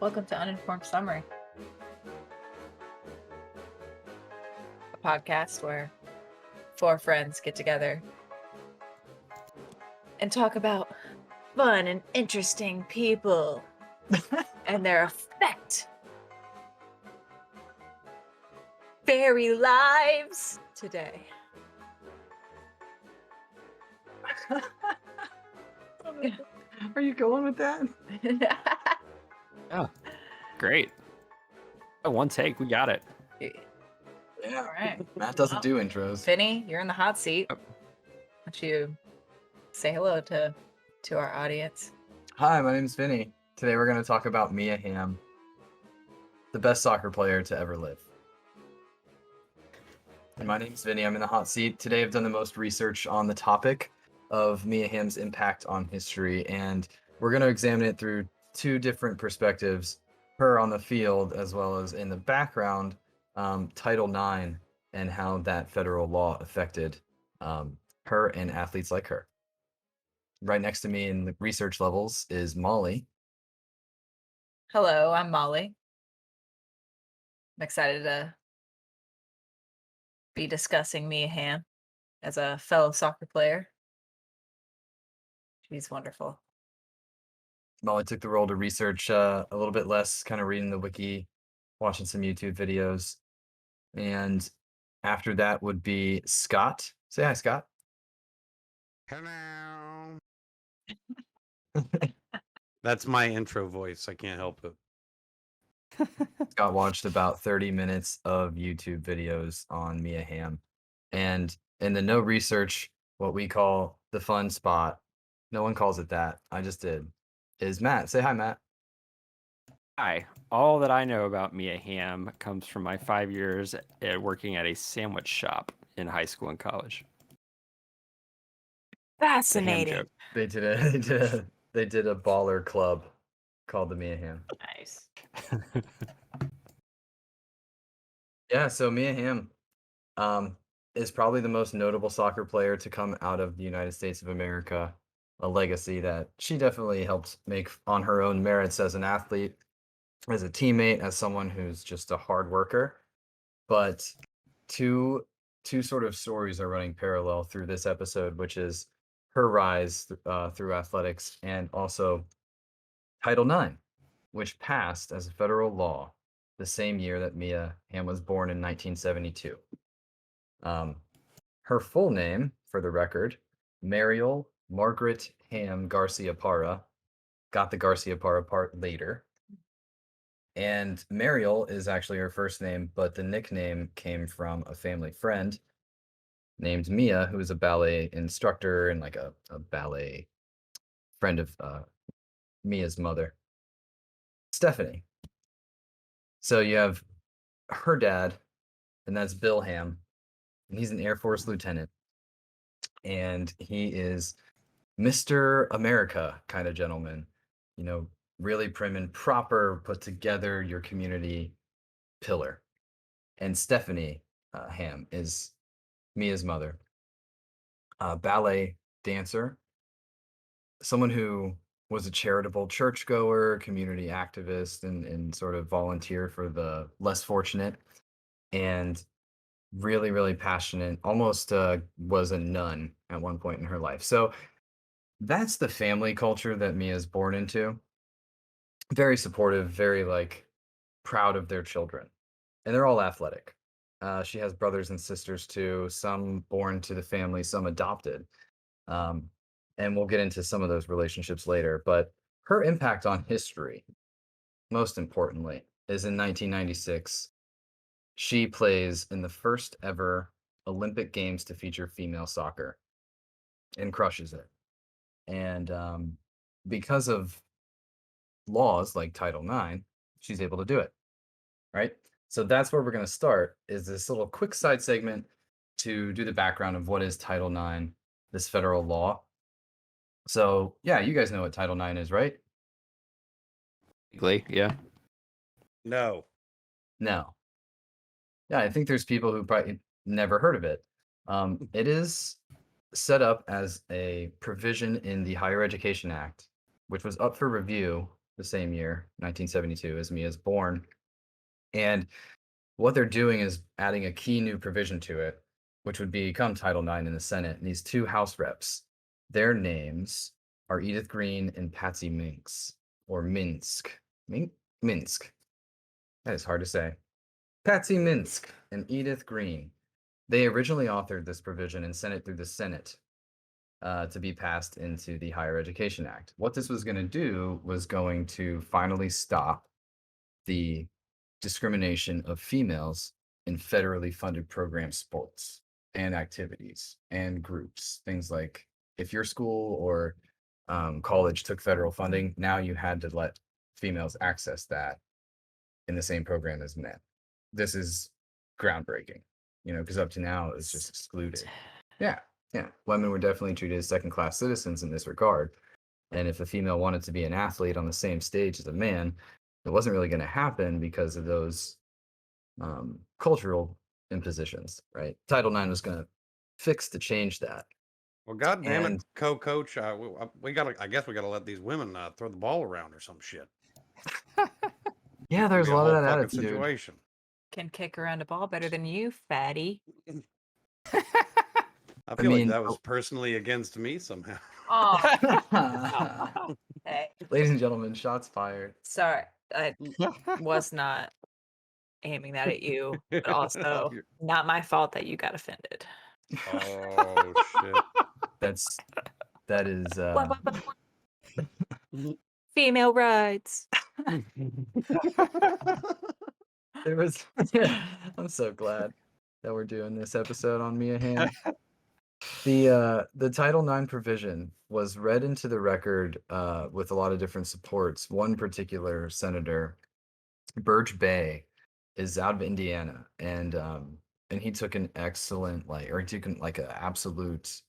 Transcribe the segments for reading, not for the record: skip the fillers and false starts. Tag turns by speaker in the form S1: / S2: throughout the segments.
S1: Welcome to Uninformed Summary, a podcast where four friends get together and talk about fun and interesting people and their effect. Fairy lives today.
S2: Are you going with that?
S3: Oh, great. One take, we got it.
S2: Yeah.
S1: All right.
S2: Matt doesn't do intros.
S1: Vinny, you're in the hot seat.
S3: Oh.
S1: Why don't you say hello to our audience?
S2: Hi, my name's Vinny. Today we're going to talk about Mia Hamm, the best soccer player to ever live. And my name's Vinny. I'm in the hot seat. Today I've done the most research on the topic of Mia Hamm's impact on history, and we're going to examine it through two different perspectives, her on the field as well as in the background, Title IX and how that federal law affected her and athletes like her. Right next to me in the research levels is Molly.
S1: Hello, I'm Molly. I'm excited to be discussing Mia Hamm as a fellow soccer player. She's wonderful.
S2: Molly took the role to research a little bit less, kind of reading the wiki, watching some YouTube videos. And after that would be Scott. Say hi, Scott.
S4: Hello. That's my intro voice. I can't help it.
S2: Scott watched about 30 minutes of YouTube videos on Mia Hamm. And in the no research, what we call the fun spot, no one calls it that, I just did, is Matt. Say hi, Matt.
S3: Hi. All that I know about Mia Hamm comes from my 5 years at working at a sandwich shop in high school and college. The ham
S1: Fascinating.
S3: joke.
S2: They did a baller club called the Mia Hamm.
S1: Nice.
S2: Yeah, so Mia Hamm is probably the most notable soccer player to come out of the United States of America, a legacy that she definitely helped make on her own merits as an athlete, as a teammate, as someone who's just a hard worker. But two sort of stories are running parallel through this episode, which is her rise through athletics and also Title IX, which passed as a federal law the same year that Mia Hamm was born in 1972. Her full name, for the record, Mariel Margaret Hamm Garcia Parra. Got the Garcia Parra part later. And Mariel is actually her first name, but the nickname came from a family friend named Mia, who is a ballet instructor and like a ballet friend of Mia's mother, Stephanie. So you have her dad, and that's Bill Hamm, and he's an Air Force lieutenant. And he is Mr. America kind of gentleman, you know, really prim and proper, put together, your community pillar. And Stephanie Hamm is Mia's mother, ballet dancer, someone who was a charitable churchgoer, community activist, and sort of volunteer for the less fortunate, and really, really passionate, almost was a nun at one point in her life. So that's the family culture that Mia's born into. Very supportive, very like proud of their children. And they're all athletic. She has brothers and sisters too, some born to the family, some adopted. And we'll get into some of those relationships later. But her impact on history, most importantly, is in 1996. She plays in the first ever Olympic Games to feature female soccer and crushes it. And because of laws like Title IX, she's able to do it, right? So that's where we're going to start, is this little quick side segment to do the background of what is Title IX, this federal law. So yeah, you guys know what Title IX is, right?
S3: Legally, yeah.
S4: No.
S2: No. Yeah, I think there's people who probably never heard of it. It is set up as a provision in the Higher Education Act, which was up for review the same year, 1972, as Mia is born. And what they're doing is adding a key new provision to it, which would become Title IX in the Senate. And these two House reps, their names are Edith Green and Patsy Minsk, or Minsk. Minsk. That is hard to say. Patsy Minsk and Edith Green. They originally authored this provision and sent it through the Senate to be passed into the Higher Education Act. What this was going to do was going to finally stop the discrimination of females in federally funded program sports and activities and groups. Things like if your school or college took federal funding, now you had to let females access that in the same program as men. This is groundbreaking, because up to now it's just excluded. Yeah. Women were definitely treated as second-class citizens in this regard. And if a female wanted to be an athlete on the same stage as a man, it wasn't really going to happen because of those cultural impositions, right? Title IX was going to fix to change that.
S4: Well, God damn
S2: And-
S4: it, co-coach. We gotta. I guess we gotta let these women throw the ball around or some shit.
S2: Yeah, there's
S4: Be
S2: a lot of
S4: whole
S2: that
S4: fucking
S2: attitude.
S4: situation.
S1: Can kick around a ball better than you, fatty.
S4: I feel like
S2: mean,
S4: that was personally against me somehow.
S1: Oh, hey,
S2: Ladies and gentlemen, shots fired.
S1: sorry. I was not aiming that at you, but also not my fault that you got offended.
S4: Oh shit.
S2: That is
S1: Female rights.
S2: there was I'm so glad that we're doing this episode on Mia Hamm. The Title IX provision was read into the record with a lot of different supports. One particular senator, Burge Bay, is out of Indiana, and he took an excellent an absolute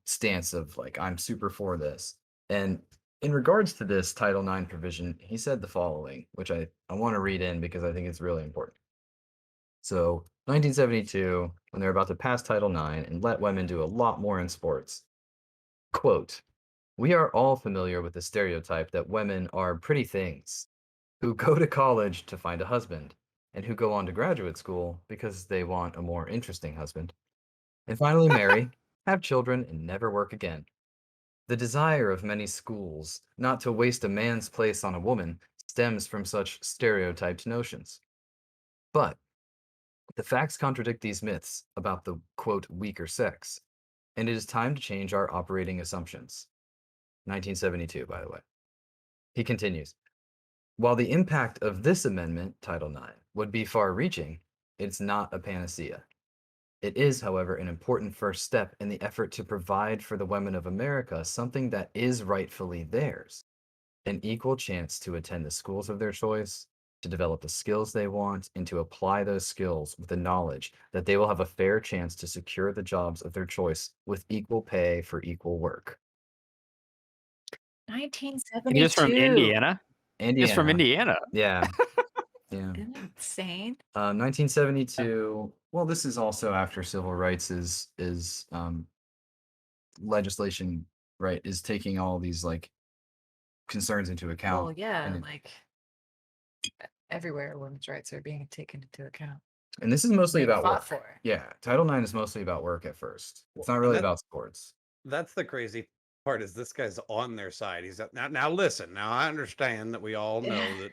S2: stance of I'm super for this. And in regards to this Title IX provision, he said the following, which I want to read in because I think it's really important. So 1972, when they're about to pass Title IX and let women do a lot more in sports. Quote, "We are all familiar with the stereotype that women are pretty things who go to college to find a husband and who go on to graduate school because they want a more interesting husband and finally marry, have children, and never work again. The desire of many schools not to waste a man's place on a woman stems from such stereotyped notions. But the facts contradict these myths about the, quote, weaker sex, and it is time to change our operating assumptions." 1972, by the way. He continues, "While the impact of this amendment, Title IX, would be far-reaching, it's not a panacea. It is, however, an important first step in the effort to provide for the women of America something that is rightfully theirs, an equal chance to attend the schools of their choice, to develop the skills they want, and to apply those skills with the knowledge that they will have a fair chance to secure the jobs of their choice with equal pay for equal work."
S1: 1972.
S3: He is from Indiana.
S2: Indiana.
S3: He's from Indiana.
S2: Yeah. Yeah.
S1: Isn't that insane?
S2: 1972. Well, this is also after civil rights is legislation, right, is taking all these concerns into account.
S1: Well, yeah,
S2: and
S1: everywhere women's rights are being taken into account.
S2: And this is mostly
S1: Being
S2: about
S1: fought
S2: work.
S1: for.
S2: Yeah, Title IX is mostly about work at first. It's not
S4: And
S2: really
S4: that-
S2: about sports.
S4: That's the crazy part is this guy's on their side. He's now listen. Now I understand that we all know that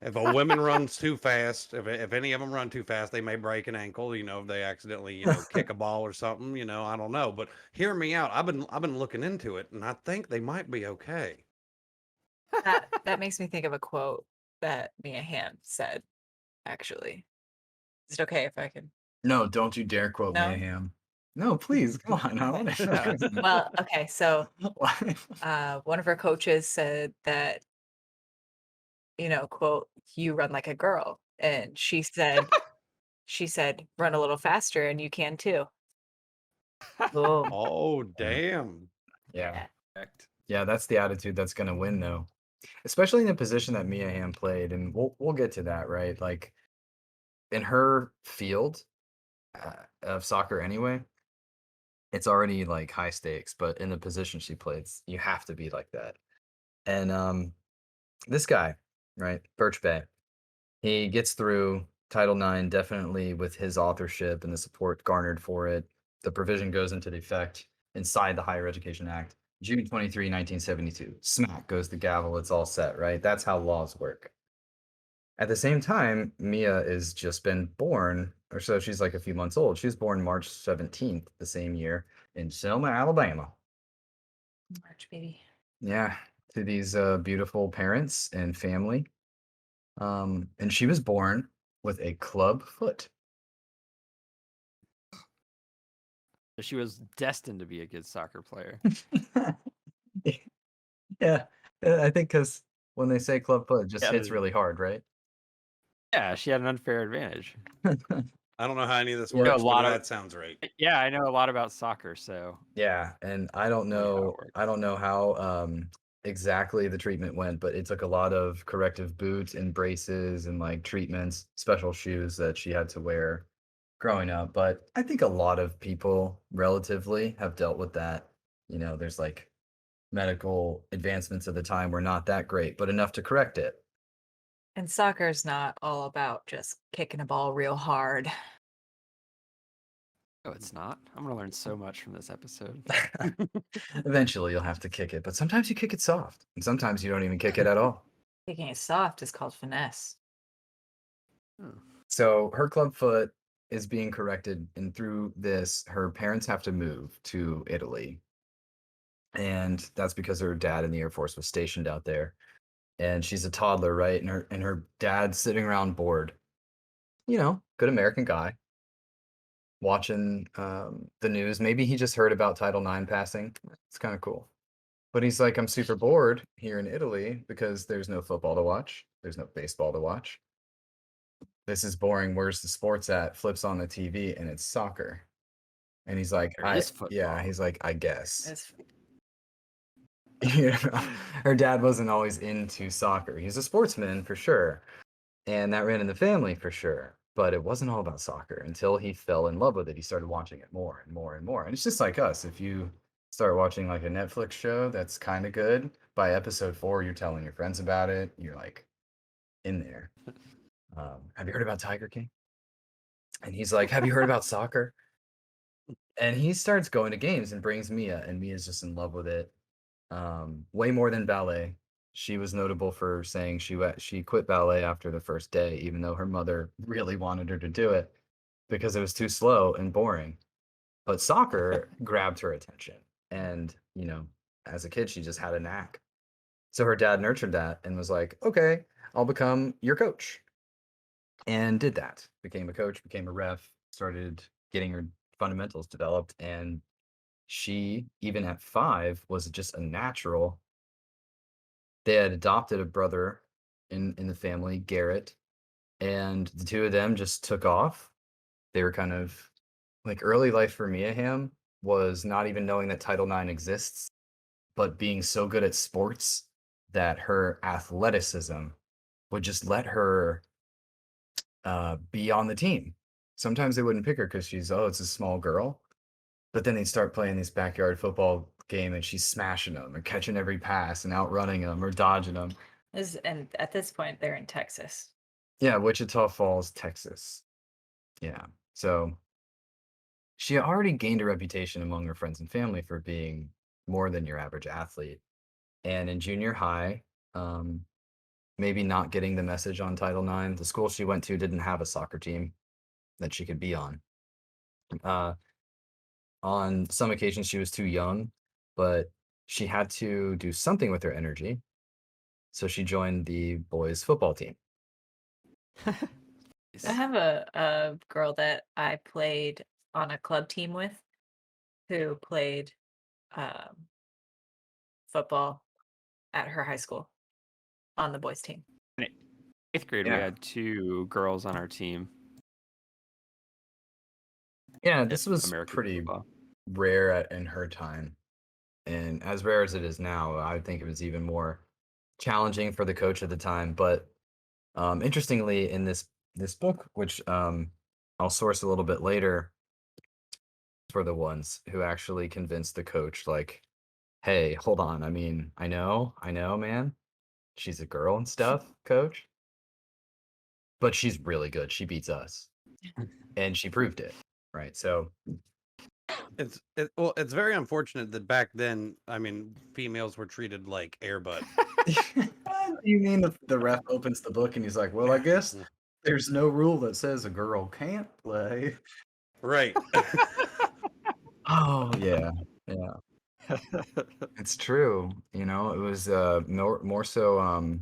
S4: if a woman runs too fast, if any of them run too fast, they may break an ankle. If they accidentally kick a ball or something. I don't know. But hear me out. I've been looking into it, and I think they might be okay.
S1: That makes me think of a quote that Mia Hamm said, actually. Is it okay if I can?
S2: No, don't you dare quote
S1: No?
S2: Mia Hamm. No, please, come on. I want to
S1: Well, okay, so
S2: know.
S1: one of her coaches said that, quote, "You run like a girl." And she said, "Run a little faster and you can too." Boom.
S4: Oh damn!
S2: Yeah.
S3: Correct.
S2: Yeah, that's the attitude that's going to win, though. Especially in the position that Mia Hamm played, and we'll get to that, right? In her field of soccer, anyway, it's already high stakes. But in the position she plays, you have to be like that. And this guy, right, Birch Bay, he gets through Title IX definitely with his authorship and the support garnered for it. The provision goes into effect inside the Higher Education Act, June 23, 1972. Smack goes the gavel. It's all set, right? That's how laws work. At the same time, Mia is just been born, or so she's like a few months old. She was born March 17th the same year in Selma, Alabama.
S1: March baby.
S2: Yeah, to these beautiful parents and family. And she was born with a club foot.
S3: So she was destined to be a good soccer player.
S2: Yeah, I think because when they say club foot, it just
S3: Yeah,
S2: hits
S3: there's-
S2: really hard, right?
S3: Yeah, she had an unfair advantage.
S4: I don't know how any of this
S2: Yeah,
S4: works,
S3: a
S4: but
S3: lot of-
S4: that sounds right.
S3: Yeah, I know a lot about soccer, so
S2: Yeah, and I don't
S3: Tell me how it
S2: know,
S3: works.
S2: I don't know how exactly the treatment went, but it took a lot of corrective boots and braces and like treatments, special shoes that she had to wear growing up. But I think a lot of people relatively have dealt with that. You know, there's like medical advancements at the time were not that great, but enough to correct it.
S1: And soccer's not all about just kicking a ball real hard.
S3: no, it's not. I'm gonna learn so much from this episode.
S2: Eventually, you'll have to kick it, but sometimes you kick it soft, and sometimes you don't even kick it at all.
S1: Kicking it soft is called finesse.
S2: So her club foot is being corrected, and through this, her parents have to move to Italy. And that's because her dad in the Air Force was stationed out there. And she's a toddler, right? And her dad's sitting around bored. You know, good American guy, watching the news. Maybe he just heard about Title IX passing. It's kind of cool. But he's like, I'm super bored here in Italy because there's no football to watch. There's no baseball to watch. This is boring. Where's the sports at? Flips on the TV and it's soccer. And he's like,
S3: There is
S2: yeah,
S3: football.
S2: he's like, I guess.
S1: It's-
S2: You know, her dad wasn't always into soccer. He's a sportsman for sure. And that ran in the family for sure. But it wasn't all about soccer until he fell in love with it. He started watching it more and more and more. And it's just like us. If you start watching like a Netflix show that's kind of good, by episode 4, you're telling your friends about it. You're like in there. Have you heard about Tiger King? And he's like, have you heard about soccer? And he starts going to games and brings Mia, and Mia's just in love with it. Way more than ballet. She was notable for saying she quit ballet after the first day, even though her mother really wanted her to do it because it was too slow and boring. But soccer grabbed her attention. And, you know, as a kid, she just had a knack. So her dad nurtured that and was like, okay, I'll become your coach. And did that. Became a coach, became a ref, started getting her fundamentals developed. And she, even at 5, was just a natural. They had adopted a brother in the family, Garrett, and the two of them just took off. They were kind of like early life for Mia Hamm was not even knowing that Title IX exists, but being so good at sports that her athleticism would just let her be on the team. Sometimes they wouldn't pick her because it's a small girl. But then they'd start playing this backyard football game and she's smashing them and catching every pass and outrunning them or dodging them.
S1: And at this point, they're in Texas.
S2: Yeah, Wichita Falls, Texas. Yeah. So she already gained a reputation among her friends and family for being more than your average athlete. And in junior high, maybe not getting the message on Title IX, the school she went to didn't have a soccer team that she could be on. On some occasions, she was too young, but she had to do something with her energy. So she joined the boys' football team.
S1: I have a girl that I played on a club team with who played football at her high school on the boys' team.
S3: In 8th grade, we
S2: Yeah.
S3: had 2 girls on our team.
S2: Yeah, this was
S3: American
S2: pretty
S3: football.
S2: rare in her time. And as rare as it is now, I would think it was even more challenging for the coach at the time. But interestingly, in this book, which I'll source a little bit later, for the ones who actually convinced the coach, like, hey, hold on. I mean, I know, man. she's a girl and stuff, coach. But she's really good. She beats us, and she proved it, right? So
S4: Well, it's very unfortunate that back then, I mean, females were treated like airbud.
S2: you mean the ref opens the book and he's like, "Well, I guess there's no rule that says a girl can't play."
S4: Right.
S2: Oh yeah, yeah, it's true. You know, it was more so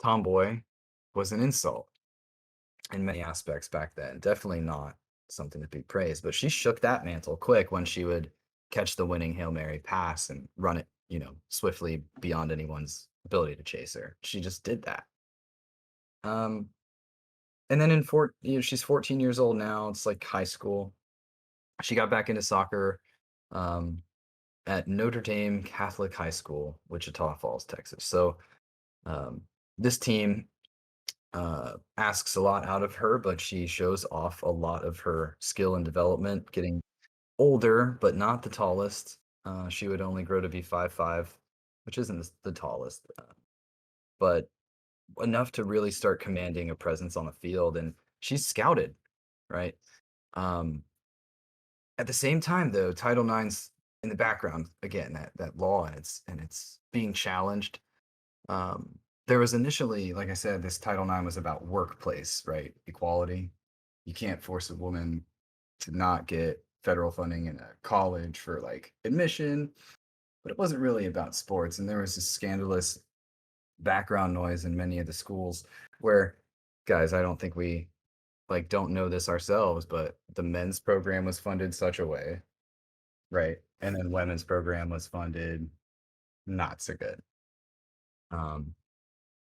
S2: tomboy was an insult in many aspects back then. Definitely not something to be praised, but she shook that mantle quick when she would catch the winning Hail Mary pass and run it, swiftly beyond anyone's ability to chase her. She just did that. Um, and then she's 14 years old now. It's like high school. She got back into soccer um, at Notre Dame Catholic High School, Wichita Falls, Texas. So um, this team asks a lot out of her, but she shows off a lot of her skill and development, getting older, but not the tallest. She would only grow to be 5'5", which isn't the tallest, but enough to really start commanding a presence on the field. And she's scouted, right? Um, at the same time, though, Title IX's in the background again. That law and it's being challenged. There was initially, like I said, this Title IX was about workplace, right? Equality. You can't force a woman to not get federal funding in a college for like admission, but it wasn't really about sports. And there was this scandalous background noise in many of the schools where, guys, I don't think we like don't know this ourselves, but the men's program was funded such a way, right? And then women's program was funded not so good.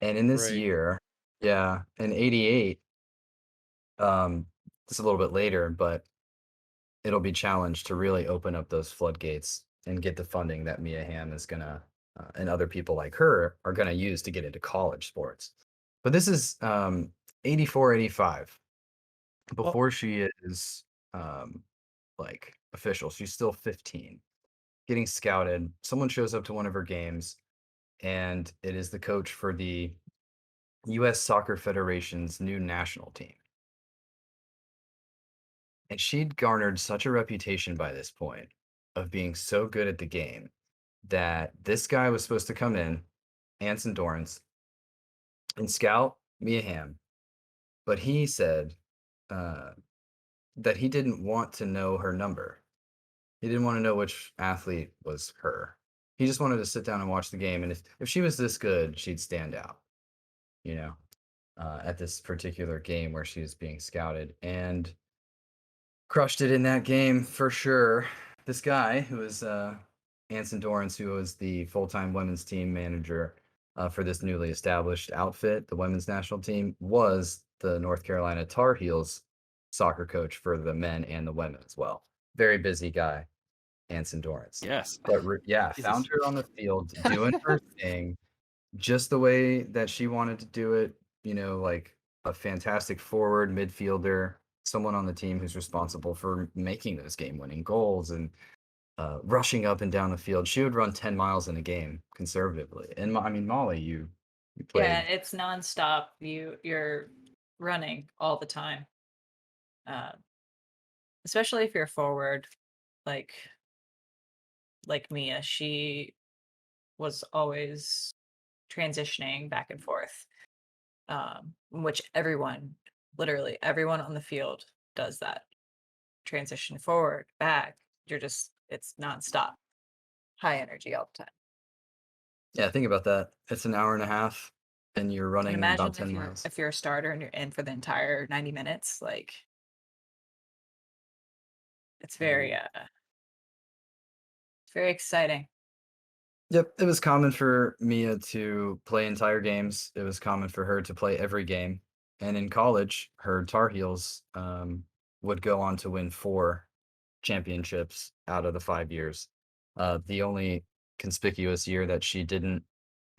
S2: And in this
S4: Right.
S2: year, yeah, in 88, it's a little bit later, but it'll be challenged to really open up those floodgates and get the funding that Mia Hamm is gonna and other people like her are gonna use to get into college sports. But this is 84, 85,
S4: Well,
S2: before she is like official. She's still 15, getting scouted. Someone shows up to one of her games, and it is the coach for the US Soccer Federation's new national team. And she'd garnered such a reputation by this point of being so good at the game that this guy was supposed to come in, Anson Dorrance, and scout Mia Hamm. But he said uh, that he didn't want to know her number. He didn't want to know which athlete was her. He just wanted to sit down and watch the game. And if she was this good, she'd stand out, you know, at this particular game where she was being scouted. And crushed it in that game for sure. This guy who was Anson Dorrance, who was the full-time women's team manager for this newly established outfit, the women's national team, was the North Carolina Tar Heels soccer coach for the men and the women as well. Very busy guy, Anson Dorrance.
S3: Yes.
S2: But yeah,
S3: Jesus.
S2: found her on the field doing her thing, just the way that she wanted to do it. Like a fantastic forward, midfielder, someone on the team who's responsible for making those game-winning goals and rushing up and down the field. She would run 10 miles in a game conservatively. And I mean, Molly, you
S1: Yeah,
S2: played.
S1: it's nonstop. You're running all the time. Uh, especially if you're forward, like Mia, she was always transitioning back and forth. Which literally everyone on the field does that. Transition forward, back. It's nonstop. High energy all the time.
S2: Yeah, think about that. It's an hour and a half, and you're
S1: And
S2: running
S1: imagine
S2: about 10 miles.
S1: if you're a starter and you're in for the entire 90 minutes, like it's very exciting.
S2: Yep, it was common for Mia to play entire games. It was common for her to play every game. And in college, her Tar Heels would go on to win 4 championships out of the 5 years. The only conspicuous year that she didn't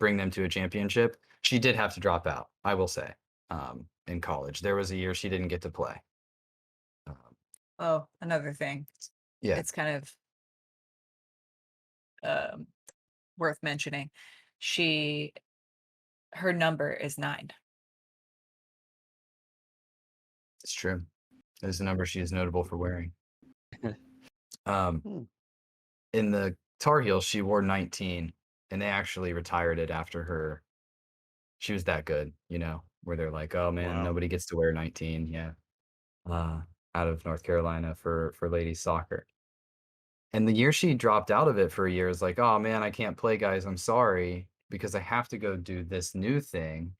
S2: bring them to a championship, she did have to drop out, I will say, in college. There was a year she didn't get to play.
S1: Oh, another thing.
S2: Yeah.
S1: It's kind of worth mentioning. She her number is 9.
S2: It's true. It is a number she is notable for wearing. Um,
S4: Hmm.
S2: in the Tar Heels, she wore 19, and they actually retired it after her. She was that good, where they're like, oh man,
S4: Wow.
S2: nobody gets to wear 19. Yeah. Out of North Carolina for ladies soccer. And the year she dropped out of it for a year is like, oh man, I can't play, guys. I'm sorry, because I have to go do this new thing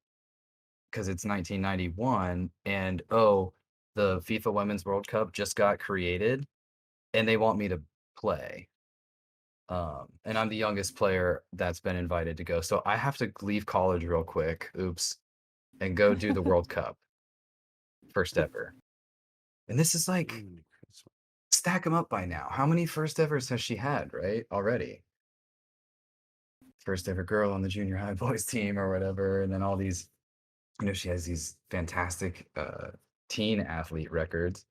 S2: because it's 1991. And oh, the FIFA Women's World Cup just got created and they want me to play. And I'm the youngest player that's been invited to go. So I have to leave college real quick. Oops. And go do the World Cup. First ever. And this is like,
S4: Mm, Christmas.
S2: stack them up by now. How many first evers has she had, right? Already. First ever girl on the junior high boys team or whatever. And then all these, she has these fantastic teen athlete records.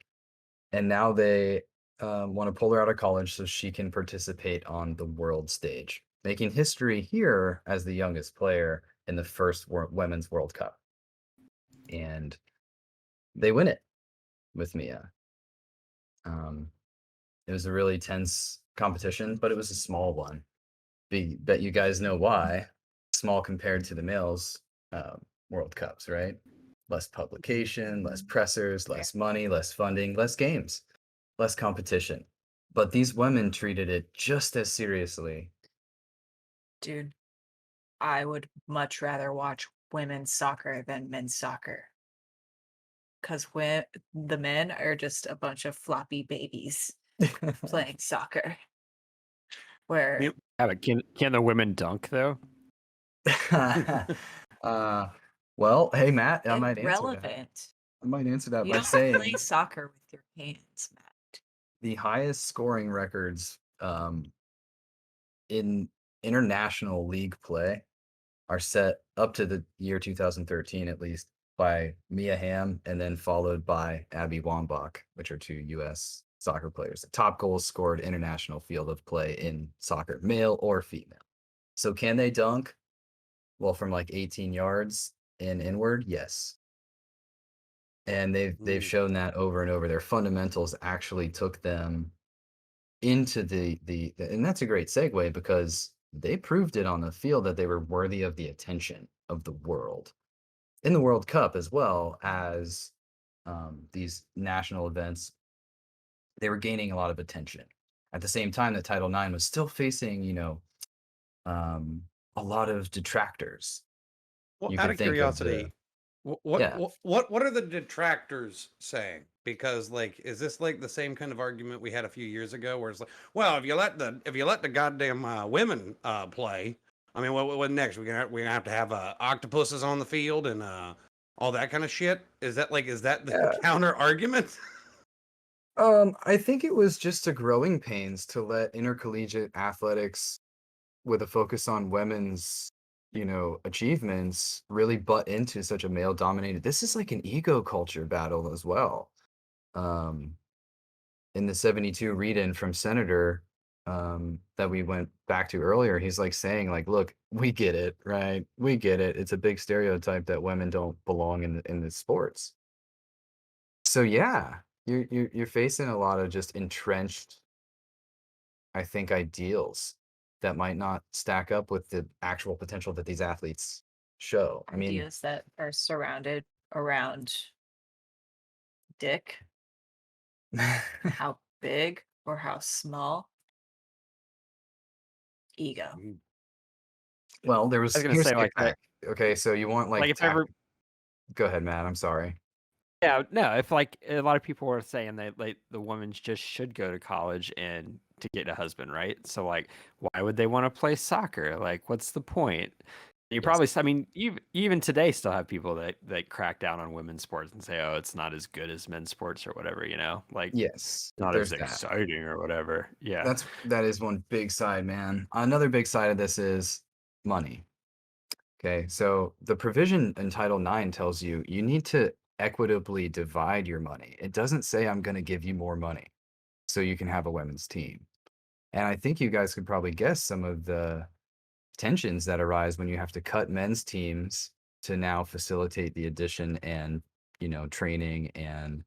S2: And now they want to pull her out of college so she can participate on the world stage, making history here as the youngest player in the first Women's World Cup. And they win it with Mia. It was a really tense competition, but it was a small one. Bet you guys know why. Small compared to the males World Cups, right? Less publication, less pressers, less money, less funding, less games, less competition. But these women treated it just as seriously.
S1: Dude, I would much rather watch women's soccer than men's soccer. Because when the men are just a bunch of floppy babies playing soccer. Where
S4: You-
S3: Yeah, but can the women dunk though?
S2: Well, hey Matt, I might answer that.
S1: irrelevant.
S2: I might answer that
S1: You
S2: by
S1: don't play
S2: saying
S1: soccer with your hands, Matt.
S2: the highest scoring records in international league play are set up to the year 2013 at least by Mia Hamm and then followed by Abby Wambach, which are 2 US soccer players. The top goals scored international field of play in soccer, male or female. So can they dunk? Well, from like 18 yards and inward, yes. And they've shown that over and over. Their fundamentals actually took them into the and that's a great segue because they proved it on the field that they were worthy of the attention of the world in the World Cup as well as these national events. They were gaining a lot of attention at the same time that Title IX was still facing, a lot of detractors.
S4: Well,
S2: You
S4: out
S2: can
S4: of
S2: think of
S4: curiosity,
S2: yeah.
S4: what are the detractors saying? Because like, is this like the same kind of argument we had a few years ago, where it's like, well, if you let the goddamn women play, I mean, what next? We're gonna have to have octopuses on the field and all that kind of shit. Is that the counter argument?
S2: I think it was just a growing pains to let intercollegiate athletics with a focus on women's, achievements really butt into such a male dominated. This is like an ego culture battle as well. Um, in the 72 read-in from Senator that we went back to earlier, he's like saying like, look, we get it, right? We get it. It's a big stereotype that women don't belong in the sports. So yeah, you're facing a lot of just entrenched, I think, ideals that might not stack up with the actual potential that these athletes show. I mean,
S1: Ideas that are surrounded around dick, how big or how small. Ego.
S2: well, there
S3: I
S2: was
S3: was gonna
S2: here's
S3: say
S2: the
S3: like that.
S2: kickback. Okay, so you want
S3: Like if ever,
S2: go ahead, Matt. I'm sorry.
S3: yeah, no, if like a lot of people were saying that like the women just should go to college and to get a husband, right? So like, why would they want to play soccer? Like, what's the point? You
S2: Yes.
S3: probably, I mean, even today, still have people that crack down on women's sports and say, oh, it's not as good as men's sports or whatever, like
S2: Yes,
S3: not as
S2: there's that.
S3: exciting or whatever. Yeah,
S2: That is one big side, man. Another big side of this is money. Okay, so the provision in Title IX tells you you need to equitably divide your money. It doesn't say I'm going to give you more money so you can have a women's team. And I think you guys could probably guess some of the tensions that arise when you have to cut men's teams to now facilitate the addition and, training and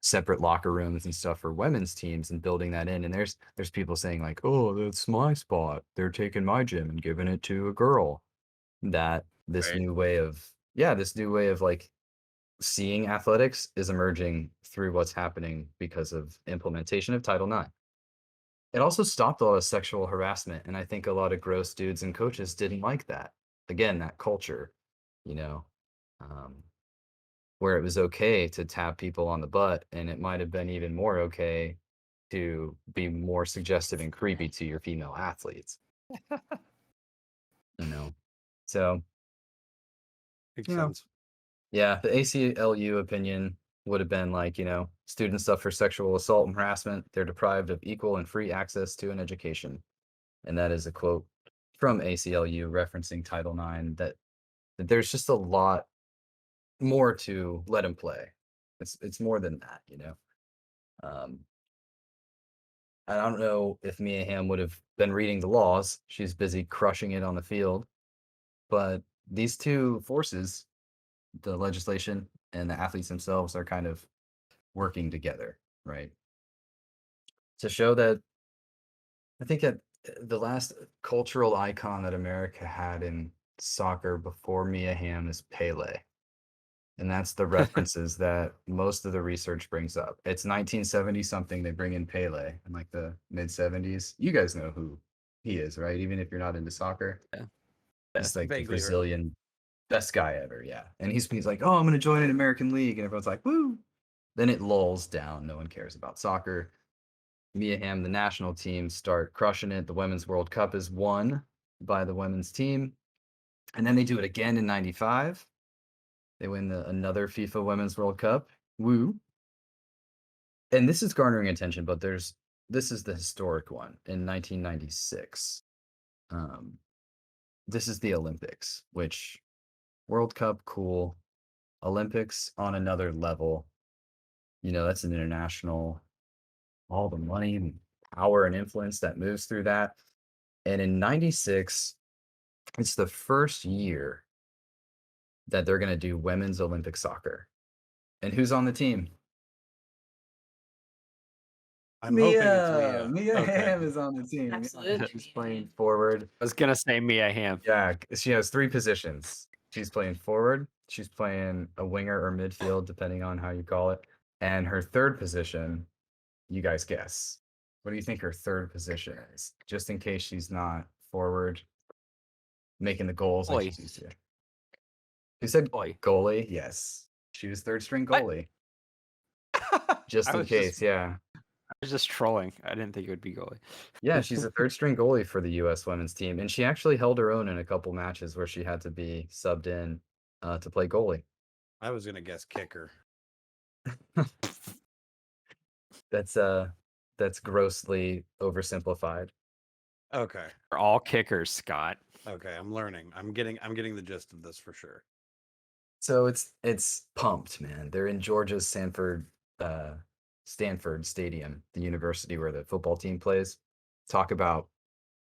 S2: separate locker rooms and stuff for women's teams and building that in. And there's people saying like, oh, that's my spot. They're taking my gym and giving it to a girl. That this
S3: Right.
S2: new way of like seeing athletics is emerging through what's happening because of implementation of Title IX. It also stopped a lot of sexual harassment, and I think a lot of gross dudes and coaches didn't like that. Again, that culture, you know, um, where it was okay to tap people on the butt, and it might have been even more okay to be more suggestive and creepy to your female athletes. So
S4: Makes
S2: you know,
S4: sense.
S2: yeah, the ACLU opinion would have been like, students suffer sexual assault and harassment. They're deprived of equal and free access to an education. And that is a quote from ACLU referencing Title IX that there's just a lot more to let him play. It's more than that. Um, I don't know if Mia Hamm would have been reading the laws. She's busy crushing it on the field. But these two forces, the legislation and the athletes themselves, are kind of working together, right? To show that I think that the last cultural icon that America had in soccer before Mia Hamm is Pele. And that's the references that most of the research brings up. It's 1970 something. They bring in Pele in like the mid 70s. You guys know who he is, right? Even if you're not into soccer.
S3: Yeah.
S2: He's like the
S4: Vaguely heard.
S2: Brazilian best guy ever. Yeah. And he's like, oh, I'm going to join an American league. And everyone's like, woo. Then it lulls down. No one cares about soccer. Mia Hamm, the national team, start crushing it. The Women's World Cup is won by the women's team. And then they do it again in 95. They win another FIFA Women's World Cup. Woo. And this is garnering attention, but this is the historic one in 1996. This is the Olympics, which World Cup, cool. Olympics on another level. That's an international, all the money and power and influence that moves through that. And in 96, it's the first year that they're going to do women's Olympic soccer. And who's on the team?
S4: I'm hoping it's Mia.
S2: Mia
S4: Okay.
S2: Hamm is on the team.
S1: Absolutely.
S2: She's playing forward.
S3: I was gonna say Mia Hamm.
S2: Yeah, she has 3 positions. She's playing forward, she's playing a winger or midfield, depending on how you call it. And her third position, you guys guess. What do you think her third position is? Just in case she's not forward, making the goals like
S3: Goalie.
S2: she's used to. Who said
S3: Goalie.
S2: goalie? Yes. She was third string
S3: What?
S2: goalie. Just
S3: I
S2: in
S3: was
S2: case,
S3: just-
S2: yeah.
S3: I was just trolling. I didn't think it would be goalie.
S2: Yeah, she's a third string goalie for the US women's team. And she actually held her own in a couple matches where she had to be subbed in to play goalie.
S4: I was gonna guess kicker.
S2: That's grossly oversimplified.
S4: Okay.
S3: We're all kickers, Scott.
S4: Okay. I'm learning. I'm getting the gist of this for sure.
S2: So it's pumped, man. They're in Georgia's Stanford Stadium, the university where the football team plays. Talk about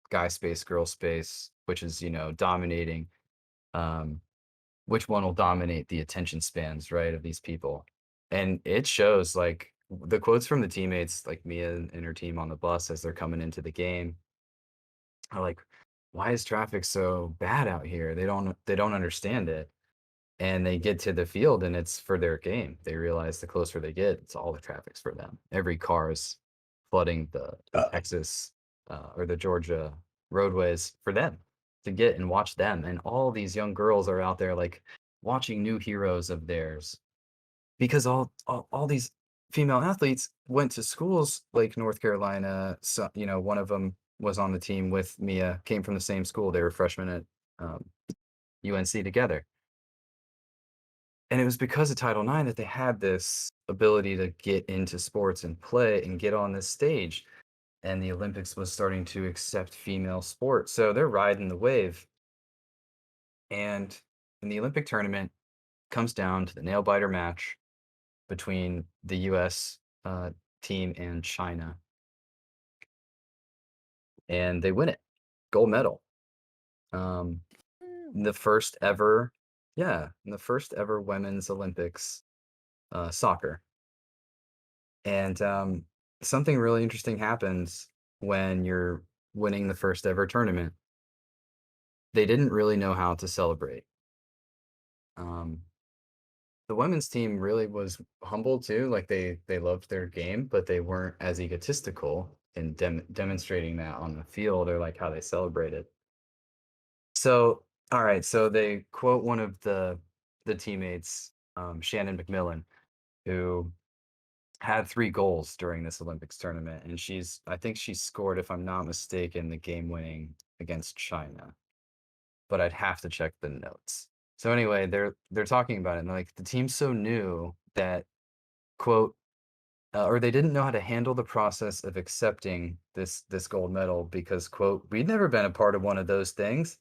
S2: guy space, girl space, which is, dominating. Which one will dominate the attention spans, right, of these people? And it shows, like, the quotes from the teammates, like Mia and her team on the bus as they're coming into the game, are like, why is traffic so bad out here? They don't understand it. And they get to the field and it's for their game. They realize the closer they get, it's all the traffic's for them. Every car is flooding the Texas or the Georgia roadways for them to get and watch them. And all these young girls are out there like watching new heroes of theirs because all these female athletes went to schools like North Carolina. So, one of them was on the team with Mia, came from the same school. They were freshmen at UNC together. And it was because of Title IX that they had this ability to get into sports and play and get on this stage. And the Olympics was starting to accept female sports. So they're riding the wave. And in the Olympic tournament, comes down to the nail biter match between the US team and China. And they win it. gold medal. The first ever women's Olympics, soccer. And something really interesting happens when you're winning the first ever tournament. They didn't really know how to celebrate. The women's team really was humble too. Like they loved their game, but they weren't as egotistical in demonstrating that on the field or like how they celebrated. So, all right. So they quote one of the teammates, Shannon McMillan, who had 3 goals during this Olympics tournament, and I think she scored, if I'm not mistaken, the game winning against China. But I'd have to check the notes. So anyway, they're talking about it, and like the team's so new that quote, or they didn't know how to handle the process of accepting this gold medal because quote, we'd never been a part of one of those things,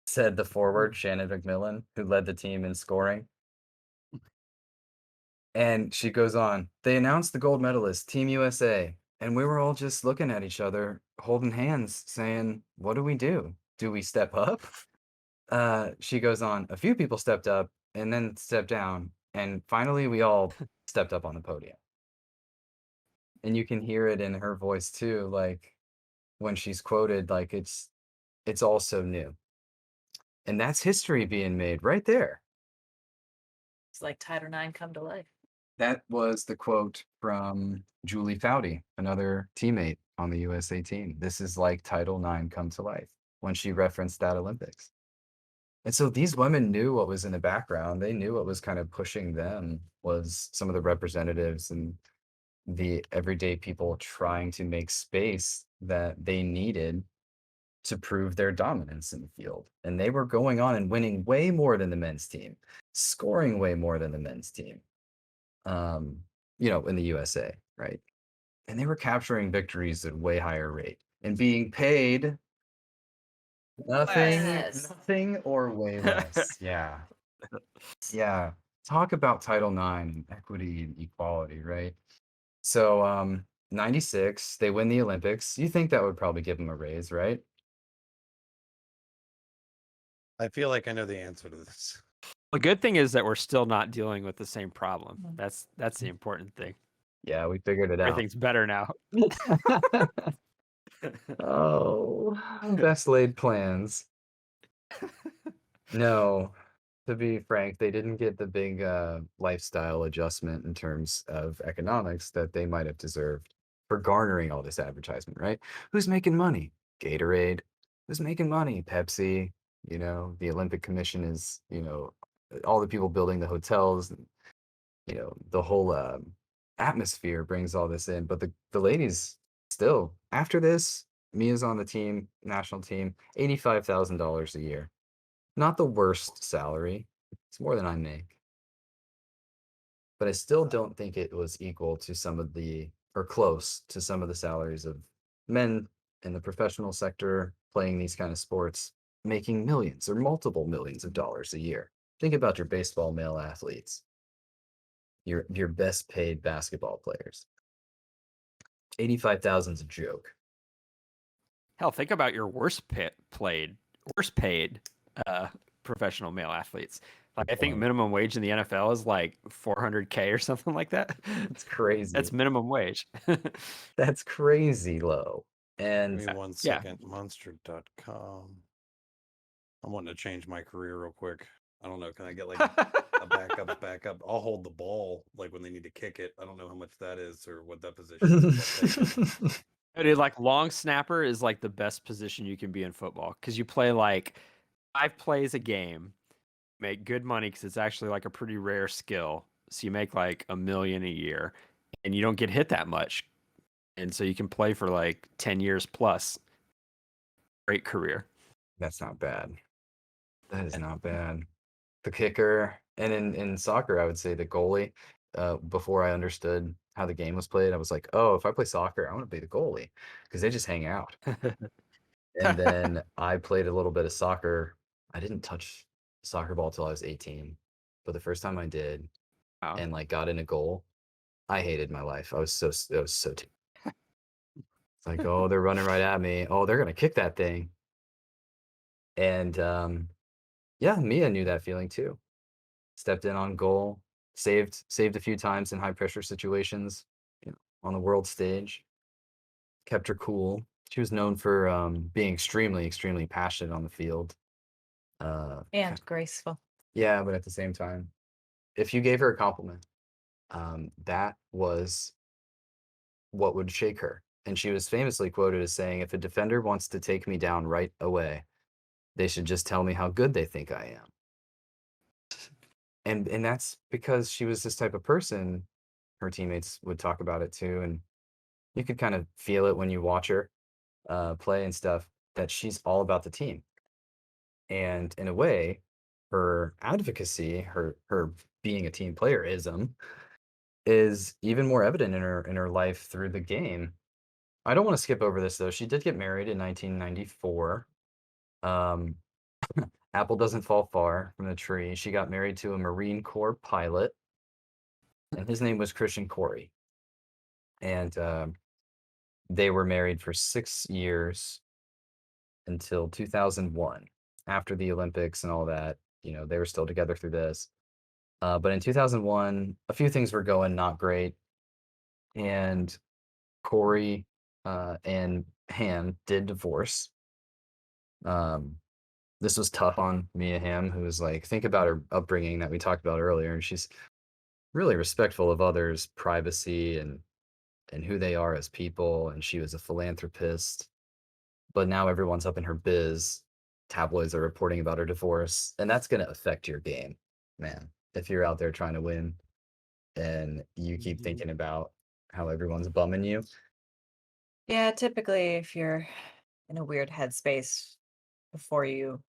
S2: said the forward Shannon McMillan, who led the team in scoring. And she goes on, they announced the gold medalist, Team USA, and we were all just looking at each other, holding hands, saying, what do we do? Do we step up? She goes on, a few people stepped up and then stepped down, and finally we all stepped up on the podium. And you can hear it in her voice too, like when she's quoted, like it's all so new. And that's history being made right there.
S1: It's like Title IX come to life.
S2: That was the quote from Julie Foudy, another teammate on the USA team. This is like Title IX come to life when she referenced that Olympics. And so these women knew what was in the background. They knew what was kind of pushing them was some of the representatives and the everyday people trying to make space that they needed to prove their dominance in the field. And they were going on and winning way more than the men's team, scoring way more than the men's team, in the USA, right? And they were capturing victories at way higher rate and being paid nothing or way less. Yeah. Yeah. Talk about Title IX and equity and equality, right? So 96, they win the Olympics. You think that would probably give them a raise, right?
S4: I feel like I know the answer to this.
S3: The good thing is that we're still not dealing with the same problem. That's the important thing.
S2: Yeah, we figured it out.
S3: Everything's better now.
S2: Oh, best laid plans. No, to be frank, they didn't get the big lifestyle adjustment in terms of economics that they might have deserved for garnering all this advertisement, right? Who's making money? Gatorade. Who's making money? Pepsi. The Olympic Commission is, all the people building the hotels, and, the whole atmosphere brings all this in. But the ladies still, after this, Mia's on the team, national team, $85,000 a year. Not the worst salary. It's more than I make. But I still don't think it was equal to or close to some of the salaries of men in the professional sector playing these kind of sports, making millions or multiple millions of dollars a year. Think about your baseball male athletes, your best paid basketball players. 85,000 is a joke.
S3: Hell, think about your worst paid professional male athletes. Like I think minimum wage in the NFL is like $400K or something like that.
S2: It's crazy.
S3: That's minimum wage.
S2: That's crazy low. And
S4: Give me 1 second. Monster.com. I'm wanting to change my career real quick. I don't know. Can I get like a backup? I'll hold the ball like when they need to kick it. I don't know how much that is or what that position is.
S3: Dude, like long snapper is like the best position you can be in football because you play like 5 plays a game, make good money because it's actually like a pretty rare skill. So you make like $1 million a year, and you don't get hit that much, and so you can play for like 10 years plus. Great career.
S2: That's not bad. That is not bad. The kicker, and in soccer, I would say the goalie. Before I understood how the game was played, I was like, oh, if I play soccer, I want to be the goalie because they just hang out. And then I played a little bit of soccer. I didn't touch soccer ball till I was 18, but the first time I did,
S3: Wow.
S2: and like got in a goal, I hated my life. It was so It's like, oh, they're running right at me. Oh, they're gonna kick that thing. And yeah, Mia knew that feeling too. Stepped in on goal, saved a few times in high pressure situations, on the world stage. Kept her cool. She was known for being extremely, extremely passionate on the field.
S1: And graceful.
S2: Yeah, but at the same time, if you gave her a compliment, that was what would shake her. And she was famously quoted as saying, "If a defender wants to take me down right away, they should just tell me how good they think I am." And that's because she was this type of person. Her teammates would talk about it too, and you could kind of feel it when you watch her play and stuff, that she's all about the team. And in a way, her advocacy, her being a team playerism, is even more evident in her life through the game. I don't want to skip over this though. She did get married in 1994. Um, Apple doesn't fall far from the tree. She got married to a Marine Corps pilot, and his name was Christian Corey. And they were married for 6 years until 2001. After the Olympics and all that, they were still together through this. But in 2001, a few things were going not great, and Corey and Hamm did divorce. This was tough on Mia Hamm, who was like, think about her upbringing that we talked about earlier, and she's really respectful of others' privacy and who they are as people, and she was a philanthropist. But now everyone's up in her biz. Tabloids are reporting about her divorce, and that's going to affect your game, man. If you're out there trying to win and you keep thinking about how everyone's bumming you.
S1: Yeah, typically if you're in a weird headspace before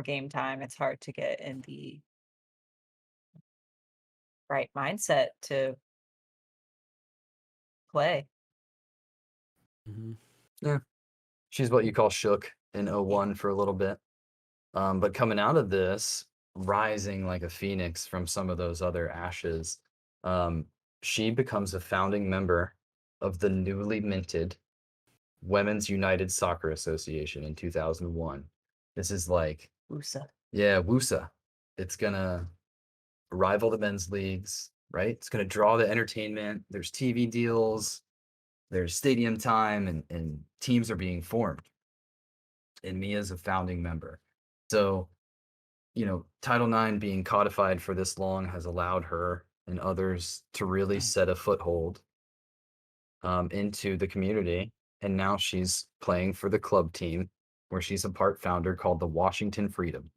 S1: game time, it's hard to get in the right mindset to play.
S2: Yeah. She's what you call shook in 01 for a little bit. But coming out of this, rising like a phoenix from some of those other ashes, she becomes a founding member of the newly minted Women's United Soccer Association in 2001. This is like,
S1: Usa.
S2: yeah, WUSA. It's gonna rival the men's leagues, right? It's gonna draw the entertainment. There's TV deals, there's stadium time, and teams are being formed. And Mia's a founding member. So, Title IX being codified for this long has allowed her and others to really set a foothold into the community. And now she's playing for the club team where she's a part founder called the Washington Freedom.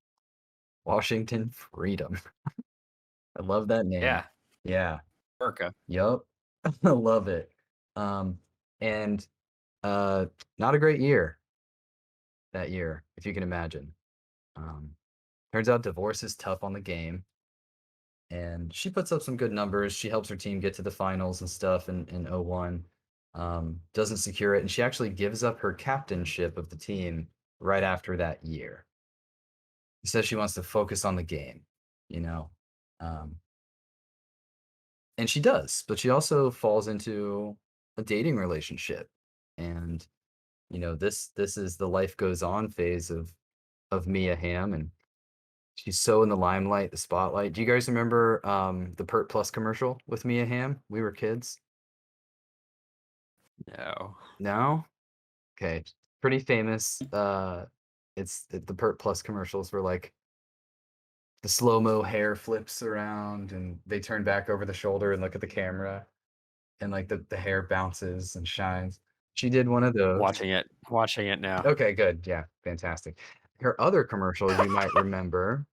S2: Washington Freedom. I love that name.
S3: Yeah.
S2: Yeah.
S3: Orca.
S2: Yup. I love it. And not a great year that year, if you can imagine. Turns out divorce is tough on the game. And she puts up some good numbers. She helps her team get to the finals and stuff in 01. Doesn't secure it. And she actually gives up her captainship of the team right after that year. She says she wants to focus on the game, and she does, but she also falls into a dating relationship. And, this is the life goes on phase of Mia Hamm, and she's so in the limelight, the spotlight. Do you guys remember the Pert Plus commercial with Mia Hamm? We were kids.
S3: No.
S2: No? Okay. Pretty famous. The Pert Plus commercials were like the slow-mo hair flips around and they turn back over the shoulder and look at the camera, and like the hair bounces and shines. She did one of those.
S3: Watching it now.
S2: Okay, good. Yeah, fantastic. Her other commercial you might remember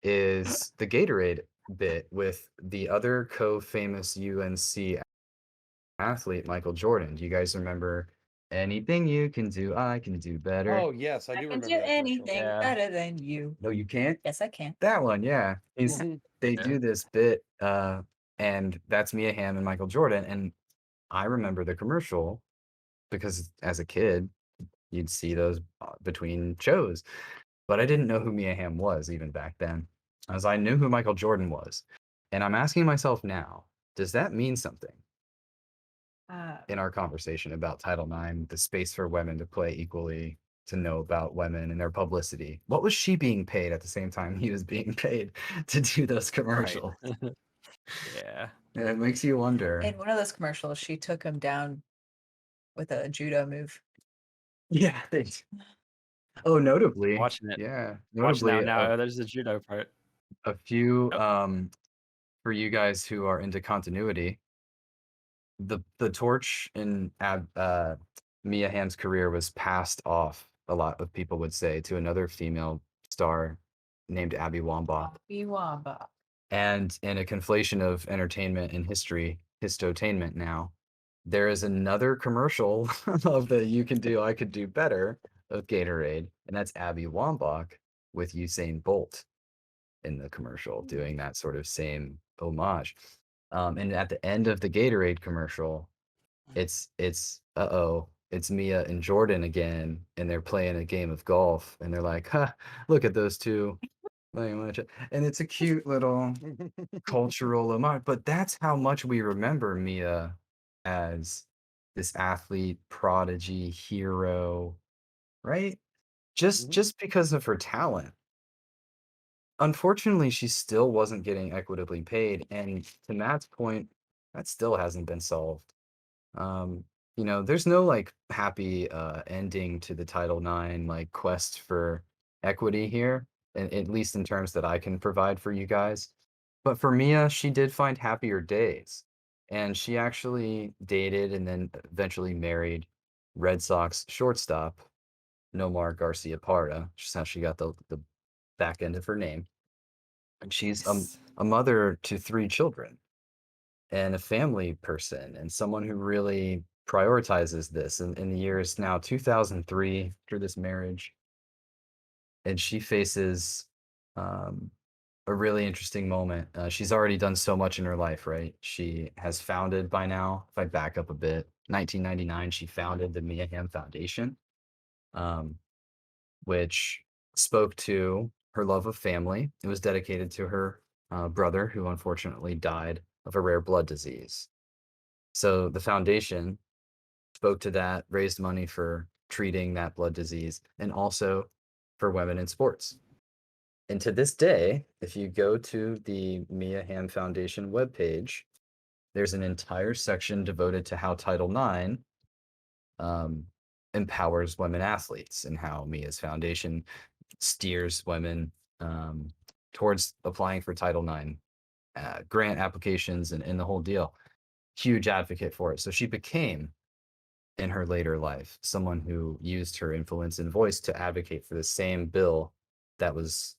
S2: is the Gatorade bit with the other co-famous UNC athlete, Michael Jordan. Do you guys remember anything you can do, I can do better?
S4: Oh yes, I
S1: I
S4: do
S1: can
S4: remember
S1: do
S4: that commercial.
S1: anything
S3: Yeah.
S1: better than you.
S2: No, you can't?
S1: Yes, I can.
S2: That one, yeah. They
S3: Yeah.
S2: do this bit, and that's Mia Hamm and Michael Jordan. And I remember the commercial because as a kid, you'd see those between shows. But I didn't know who Mia Hamm was even back then, as I knew who Michael Jordan was. And I'm asking myself now, does that mean something? in our conversation about Title IX, the space for women to play equally, to know about women and their publicity. What was she being paid at the same time he was being paid to do those commercials?
S3: Yeah.
S2: It makes you wonder.
S1: In one of those commercials, she took him down with a judo move.
S2: Yeah, oh, notably,
S3: Watching it.
S2: yeah,
S3: Watching
S2: notably,
S3: now. There's the judo part.
S2: a few
S3: Oh.
S2: for you guys who are into continuity, the torch in Mia Hamm's career was passed off, a lot of people would say, to another female star named Abby Wambach.
S1: Biwaba.
S2: And in a conflation of entertainment and history, histotainment now, there is another commercial of the "You Can Do, I Could Do Better" of Gatorade, and that's Abby Wambach with Usain Bolt in the commercial doing that sort of same homage. And at the end of the Gatorade commercial, it's it's Mia and Jordan again, and they're playing a game of golf, and they're like, "Huh, look at those two playing much," and it's a cute little cultural homage. But that's how much we remember Mia as this athlete, prodigy, hero, right? Just because of her talent. Unfortunately, she still wasn't getting equitably paid, and to Matt's point, that still hasn't been solved. Um, there's no, like, happy, ending to the Title IX, like, quest for equity here, at least in terms that I can provide for you guys. But for Mia, she did find happier days, and she actually dated and then eventually married Red Sox shortstop Nomar Garcia-Parra, which is how she got the back end of her name. And she's
S3: Yes.
S2: a mother to 3 children and a family person and someone who really prioritizes this in the year is now 2003 after this marriage. And she faces um, a really interesting moment. She's already done so much in her life, right? She has founded by now, if I back up a bit, 1999, she founded the Mia Hamm Foundation, um, which spoke to her love of family. It was dedicated to her brother, who unfortunately died of a rare blood disease. So the foundation spoke to that, raised money for treating that blood disease, and also for women in sports. And to this day, if you go to the Mia Hamm Foundation webpage, there's an entire section devoted to how Title IX um, empowers women athletes and how Mia's foundation steers women towards applying for Title IX grant applications and the whole deal. Huge advocate for it. So she became, in her later life, someone who used her influence and voice to advocate for the same bill that was,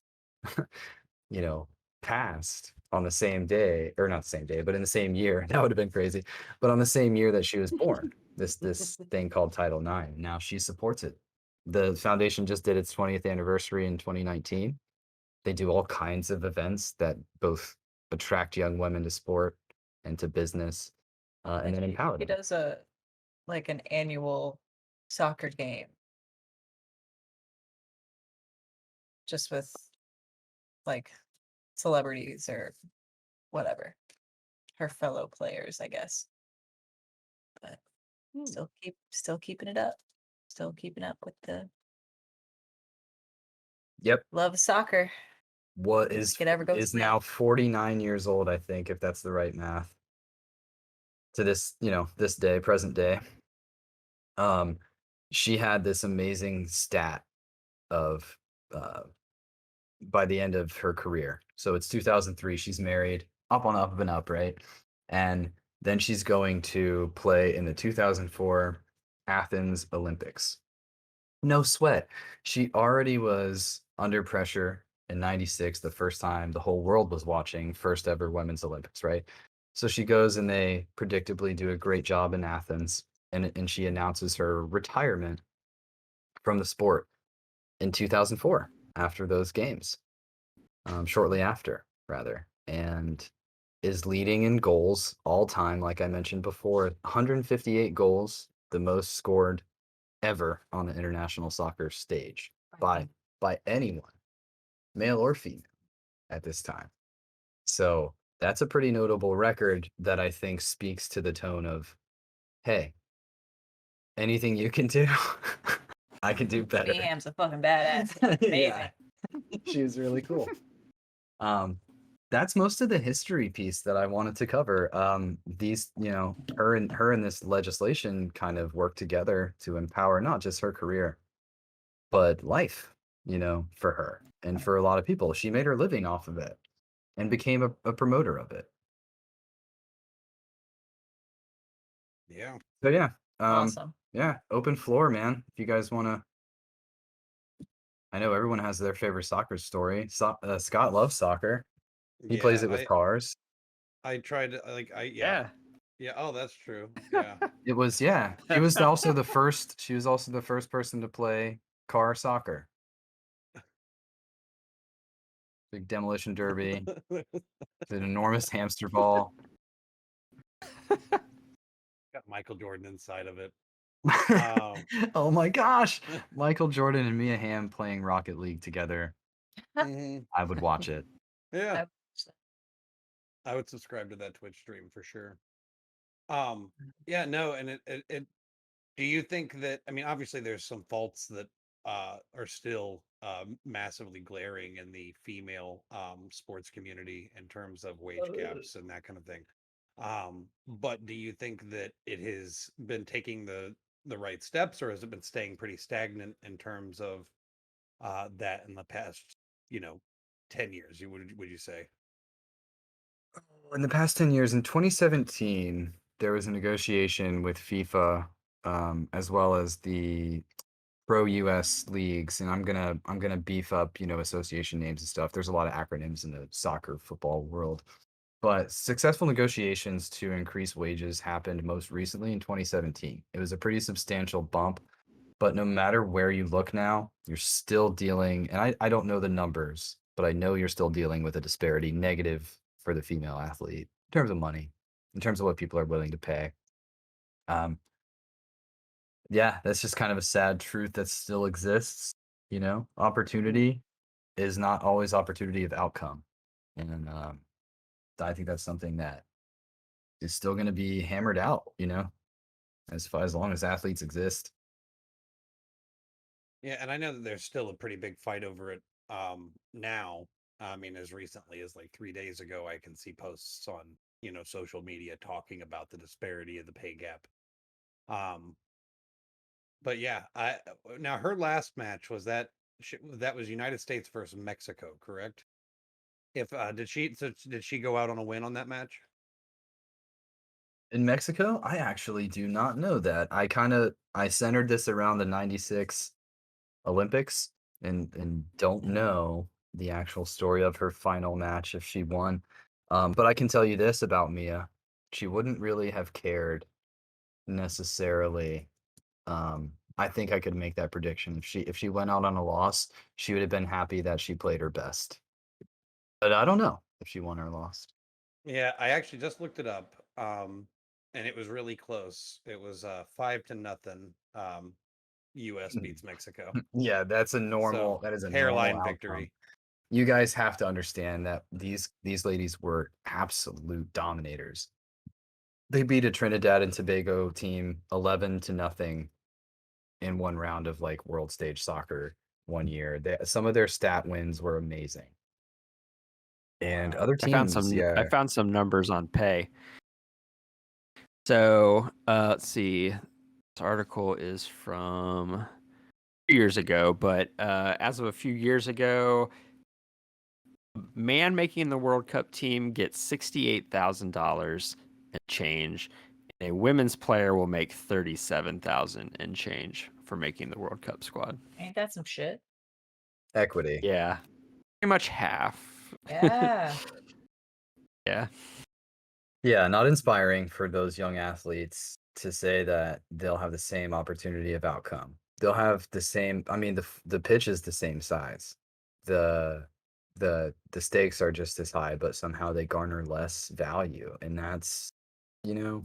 S2: passed on the same day, or not the same day, but in the same year. That would have been crazy. But on the same year that she was born, this thing called Title IX. Now she supports it. The foundation just did its 20th anniversary in 2019. They do all kinds of events that both attract young women to sport and to business, and then empower
S1: He
S2: them.
S1: does an annual soccer game just with like celebrities or whatever, her fellow players, I guess. But still keeping it up, still keeping up with the
S2: Yep.
S1: love of soccer.
S2: What
S1: It ever goes
S2: is
S1: away.
S2: now 49 years old, I think, if that's the right math. To this, this day, present day. She had this amazing stat of by the end of her career. So it's 2003, she's married, up on up and up, right? And then she's going to play in the 2004 Athens Olympics. No sweat. She already was under pressure in 96, the first time the whole world was watching, first ever women's Olympics, right? So she goes and they predictably do a great job in Athens, and she announces her retirement from the sport in 2004 after those games, shortly after, rather, and is leading in goals all time, like I mentioned before, 158 goals, the most scored ever on the international soccer stage by anyone, male or female, at this time. So that's a pretty notable record that I think speaks to the tone of hey, anything you can do, I can do better.
S1: Mia Hamm's a fucking badass. Amazing.
S2: Yeah. She was really cool. That's most of the history piece that I wanted to cover. These, her and this legislation kind of work together to empower not just her career, but life, for her and for a lot of people. She made her living off of it and became a promoter of it.
S4: Yeah.
S2: So yeah,
S1: Awesome.
S2: yeah, open floor, man. If you guys want to, I know everyone has their favorite soccer story. Scott loves soccer. He plays
S4: Yeah.
S2: it with cars.
S4: I tried to
S3: Yeah.
S4: Yeah. Oh, that's true. Yeah.
S2: It was, yeah. She was also the first. She was also the first person to play car soccer. Big demolition derby. An enormous hamster ball.
S4: Got Michael Jordan inside of it.
S2: Oh my gosh, Michael Jordan and Mia Hamm playing Rocket League together.
S4: Mhm.
S2: I would watch it.
S4: Yeah. I would subscribe to that Twitch stream for sure. Yeah, no, and it do you think that, I mean, obviously there's some faults that are still massively glaring in the female sports community in terms of wage gaps and that kind of thing. But do you think that it has been taking the right steps, or has it been staying pretty stagnant in terms of that in the past, 10 years, would you say?
S2: In the past 10 years, in 2017, there was a negotiation with FIFA, as well as the pro US leagues, and I'm gonna beef up, association names and stuff. There's a lot of acronyms in the soccer football world. But successful negotiations to increase wages happened most recently in 2017. It was a pretty substantial bump, but no matter where you look now, you're still dealing, and I don't know the numbers, but I know you're still dealing with a disparity negative for the female athlete in terms of money, in terms of what people are willing to pay. Yeah, that's just kind of a sad truth that still exists. Opportunity is not always opportunity of outcome. And I think that's something that is still going to be hammered out, as long as athletes exist.
S4: Yeah, and I know that there's still a pretty big fight over it now. I mean, as recently as like 3 days ago, I can see posts on, social media talking about the disparity of the pay gap. Um, but yeah, now her last match was that was United States versus Mexico, correct? If did she go out on a win on that match?
S2: In Mexico, I actually do not know that. I centered this around the 96 Olympics and don't know the actual story of her final match if she won. But I can tell you this about Mia. She wouldn't really have cared necessarily. I think I could make that prediction. If she went out on a loss, she would have been happy that she played her best. But I don't know if she won or lost.
S4: Yeah, I actually just looked it up, and it was really close. It was 5-0. U.S. beats Mexico,
S2: Yeah, that is a
S4: so
S2: normal
S4: hairline
S2: outcome.
S4: victory.
S2: You guys have to understand that these ladies were absolute dominators. They beat a Trinidad and Tobago team 11-0 in one round of like world stage soccer one year. Some of their stat wins were amazing. And
S4: Wow.
S2: other teams,
S3: I
S2: yeah.
S3: found some numbers on pay. So let's see. This article is from a few years ago, but as of a few years ago, man making the World Cup team gets $68,000 and change. And a women's player will make $37,000 and change for making the World Cup squad.
S1: Ain't that some shit?
S2: Equity.
S3: Yeah, pretty much half.
S1: Yeah.
S3: Yeah.
S2: Yeah, not inspiring for those young athletes to say that they'll have the same opportunity of outcome. They'll have the same, I mean, the pitch is the same size. The the stakes are just as high, but somehow they garner less value. And that's, you know,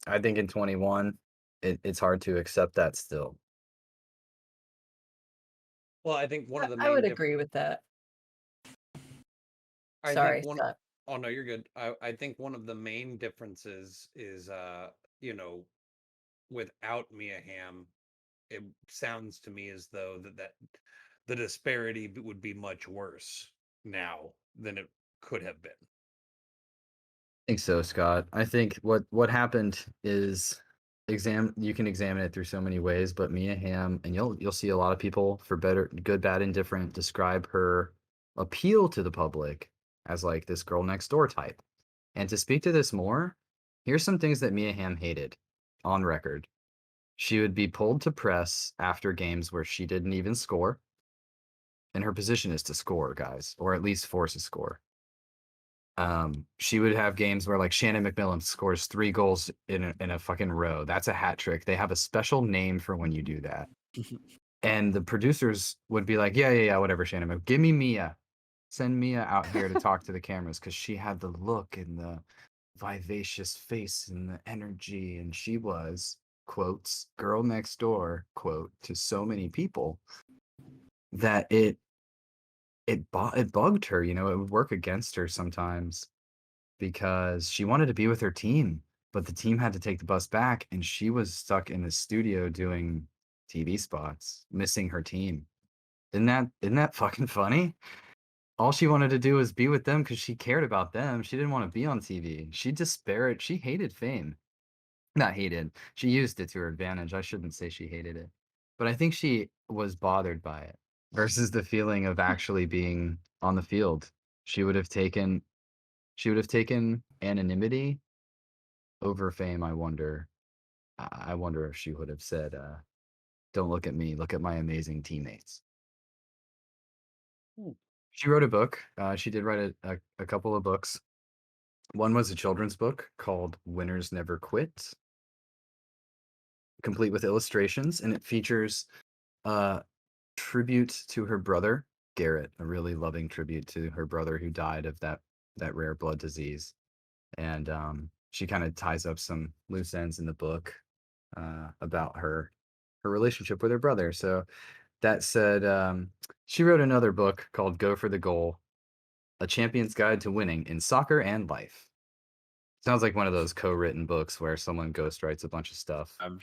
S2: I think in 21, it's hard to accept that still.
S4: Well, I think one of the
S1: I
S4: main
S1: would agree with that.
S4: I
S1: Sorry,
S4: think one
S1: Scott.
S4: Oh no, you're good. I think one of the main differences is you know, without Mia Hamm, it sounds to me as though that the disparity would be much worse now than it could have been.
S2: I think so, Scott. I think what happened is you can examine it through so many ways, but Mia Hamm, and you'll see a lot of people, for better, good, bad, indifferent, describe her appeal to the public as like this girl next door type. And to speak to this more, here's some things that Mia Hamm hated on record. She would be pulled to press after games where she didn't even score. And her position is to score, guys, or at least force a score. She would have games where like Shannon McMillan scores 3 goals in a fucking row. That's a hat trick. They have a special name for when you do that. And the producers would be like, yeah, whatever, Shannon. Give me Mia. Send Mia out here to talk to the cameras, because she had the look and the vivacious face and the energy, and she was, quotes, girl next door, quote, to so many people that it bugged her. It would work against her sometimes because she wanted to be with her team, but the team had to take the bus back, and she was stuck in the studio doing TV spots, missing her team. Isn't that fucking funny? All she wanted to do was be with them because she cared about them. She didn't want to be on TV. She hated fame. Not hated. She used it to her advantage. I shouldn't say she hated it. But I think she was bothered by it versus the feeling of actually being on the field. She would have taken anonymity over fame, I wonder. I wonder if she would have said, "Don't look at me, look at my amazing teammates."
S4: Hmm.
S2: She wrote a book. She did write a couple of books. One was a children's book called Winners Never Quit, complete with illustrations, and it features a tribute to her brother, Garrett, a really loving tribute to her brother who died of that rare blood disease. And she kind of ties up some loose ends in the book about her relationship with her brother. So that said, she wrote another book called Go for the Goal: A Champion's Guide to Winning in Soccer and Life. Sounds like one of those co-written books where someone ghostwrites a bunch of stuff.
S3: I'm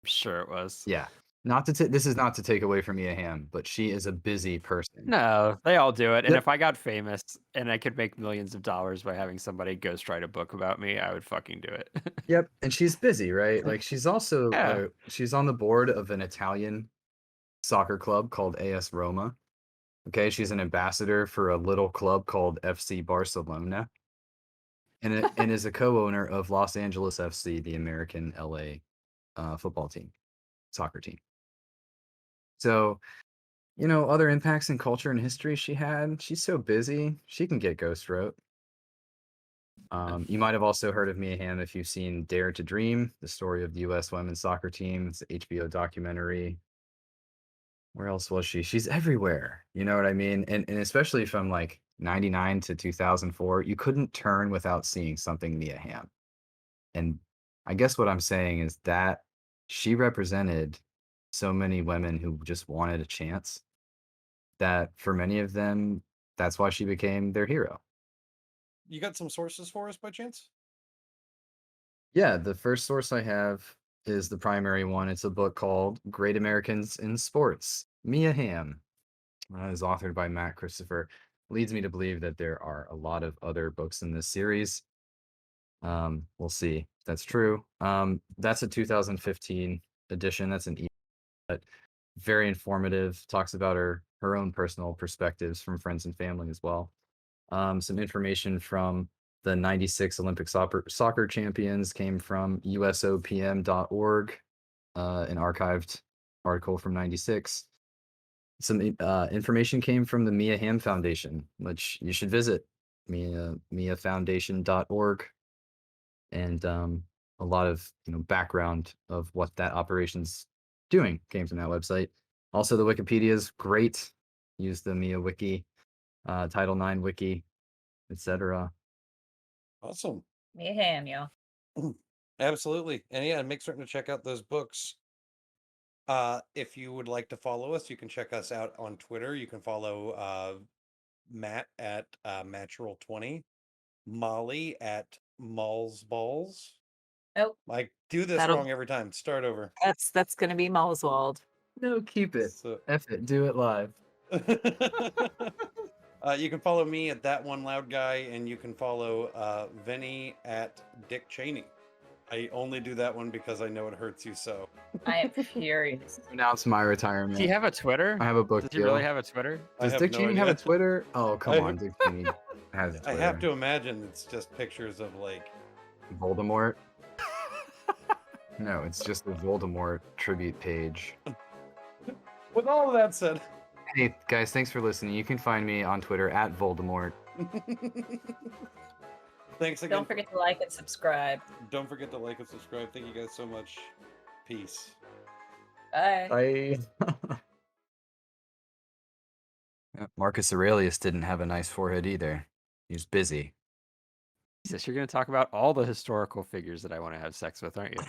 S3: sure it was.
S2: Yeah. This is not to take away from Mia Hamm, but she is a busy person.
S3: No, they all do it. And
S2: Yep.
S3: if I got famous and I could make millions of dollars by having somebody ghostwrite a book about me, I would fucking do it.
S2: Yep. And she's busy, right? Like she's also
S3: Yeah.
S2: she's on the board of an Italian soccer club called AS Roma. Okay, she's an ambassador for a little club called FC Barcelona, and is a co-owner of Los Angeles FC, the American LA football team, soccer team. So, other impacts in culture and history she had. She's so busy, she can get ghost wrote. You might have also heard of Mia Hamm if you've seen Dare to Dream, the story of the U.S. women's soccer team. It's an HBO documentary. Where else was she? She's everywhere. You know what I mean? And especially from like 99 to 2004, you couldn't turn without seeing something Mia Hamm. And I guess what I'm saying is that she represented so many women who just wanted a chance, that for many of them, that's why she became their hero.
S4: You got some sources for us by chance?
S2: Yeah, the first source I have is the primary one. It's a book called Great Americans in Sports, Mia Hamm. Is authored by Matt Christopher. Leads me to believe that there are a lot of other books in this series. We'll see if that's true. That's a 2015 edition. That's an but very informative. Talks about her own personal perspectives from friends and family as well. Some information from the 96 Olympic soccer champions came from usopm.org, an archived article from 96. Some information came from the Mia Hamm Foundation, which you should visit, miafoundation.org. And a lot of background of what that operation's doing came from that website. Also, the Wikipedia is great. Use the Mia Wiki, Title IX Wiki, etc.
S4: Awesome.
S1: Mia Hamm, y'all.
S4: Absolutely. And yeah, make certain to check out those books. If you would like to follow us, you can check us out on Twitter. You can follow Matt at Matchural20, Molly at Malls Balls,
S1: Oh,
S4: Like, do this
S1: That'll-
S4: wrong every time. Start over.
S1: that's gonna be Malswald.
S2: No, keep it.
S4: So,
S2: F it. Do it live.
S4: you can follow me at That One Loud Guy, and you can follow Vinny at Dick Cheney. I only do that one because I know it hurts you so.
S1: I am furious.
S2: Announce my retirement.
S3: Do you have a Twitter?
S2: I have a book
S3: Does he
S2: deal.
S3: really have a Twitter?
S4: I
S2: Does
S4: have
S2: Dick
S4: no
S2: Cheney have a
S4: idea.
S2: Twitter? Oh, come
S4: I-
S2: on. Dick Cheney has a
S4: I
S2: Twitter.
S4: have to imagine it's just pictures of like.
S2: Voldemort. No, it's just the Voldemort tribute page.
S4: With all of that said.
S2: Hey, guys, thanks for listening. You can find me on Twitter at Voldemort.
S4: Thanks again.
S1: Don't forget to like and subscribe.
S4: Don't forget to like and subscribe. Thank you guys so much. Peace.
S1: Bye.
S2: Bye. Marcus Aurelius didn't have a nice forehead either. He was busy.
S3: Jesus, you're going to talk about all the historical figures that I want to have sex with, aren't you?